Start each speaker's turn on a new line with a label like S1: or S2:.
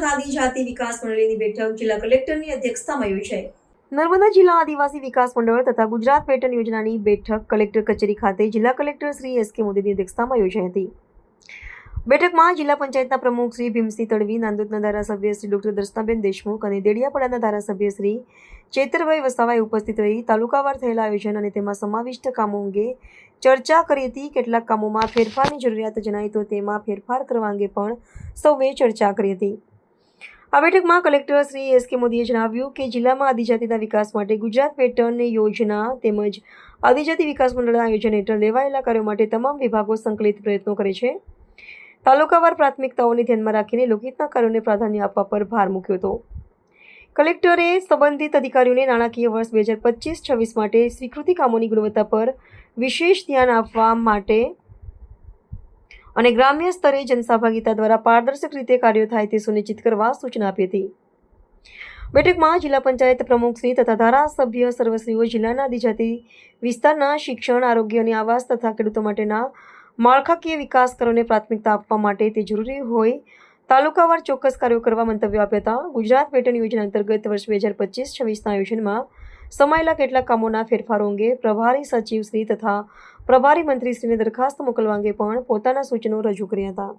S1: ગુજરાત આદિજાતિ વિકાસ મંડળની બેઠક જિલ્લા કલેક્ટરની અધ્યક્ષતામાં યોજાઈ। નર્મદા જિલ્લા આદિવાસી વિકાસ મંડળ તથા ગુજરાત પેટર્ન યોજનાની બેઠક કલેક્ટર કચેરી ખાતે જિલ્લા કલેક્ટર શ્રી એસ.કે. મોદીની અધ્યક્ષતામાં યોજાઈ હતી। બેઠકમાં જિલ્લા પંચાયતના પ્રમુખ શ્રી ભીમસિંહ તડવી, નાંદોદના ધારાસભ્ય શ્રી ડોક્ટર દર્શનાબેન દેશમુખ અને દેડિયાપાડાના ધારાસભ્ય શ્રી ચેતરભાઈ વસાવાએ ઉપસ્થિત રહી તાલુકાવાર થયેલા આયોજન અને તેમાં સમાવિષ્ટ કામો અંગે ચર્ચા કરી હતી। કેટલાક કામોમાં ફેરફારની જરૂરિયાત જણાઈ તો તેમાં ફેરફાર કરવા અંગે પણ સૌએ ચર્ચા કરી હતી। આ બેઠકમાં કલેક્ટર શ્રી એસ.કે. મોદીએ જણાવ્યું કે જિલ્લામાં આદિજાતિના વિકાસ માટે ગુજરાત પેટર્ન યોજના તેમજ આદિજાતિ વિકાસ મંડળના આયોજન હેઠળ લેવાયેલા કાર્યો માટે તમામ વિભાગો સંકલિત પ્રયત્નો કરે છે। તાલુકાવાર પ્રાથમિકતાઓને ધ્યાનમાં રાખીને લોકહિતના કાર્યોને પ્રાધાન્ય આપવા પર ભાર મૂક્યો હતો। કલેક્ટરે સંબંધિત અધિકારીઓને નાણાકીય વર્ષ 2025-26 માટે સ્વીકૃતિ કામોની ગુણવત્તા પર વિશેષ ધ્યાન આપવા માટે અને ગ્રામ્ય સ્તરે જનસહભાગિતા દ્વારા પારદર્શક રીતે કાર્યો થાય તે સુનિશ્ચિત કરવા સૂચના આપી હતી। બેઠકમાં જિલ્લા પંચાયત પ્રમુખશ્રી તથા ધારાસભ્ય સર્વશ્રીઓ જિલ્લાના આદિજાતિ વિસ્તારના શિક્ષણ, આરોગ્ય અને આવાસ તથા ખેડૂતો માટેના માળખાકીય વિકાસ કાર્યોને પ્રાથમિકતા આપવા માટે તે જરૂરી હોય તાલુકાવાર ચોક્કસ કાર્યો કરવા મંતવ્યો આપ્યા હતા। ગુજરાત પેટર્ન યોજના અંતર્ગત વર્ષ 2025-26ના આયોજનમાં સમાયેલા કેટલાક કામોના ફેરફારો અંગે પ્રભારી સચિવશ્રી તથા પ્રભારી મંત્રીશ્રીને દરખાસ્ત મોકલવા અંગે પણ પોતાના સૂચનો રજૂ કર્યા હતા।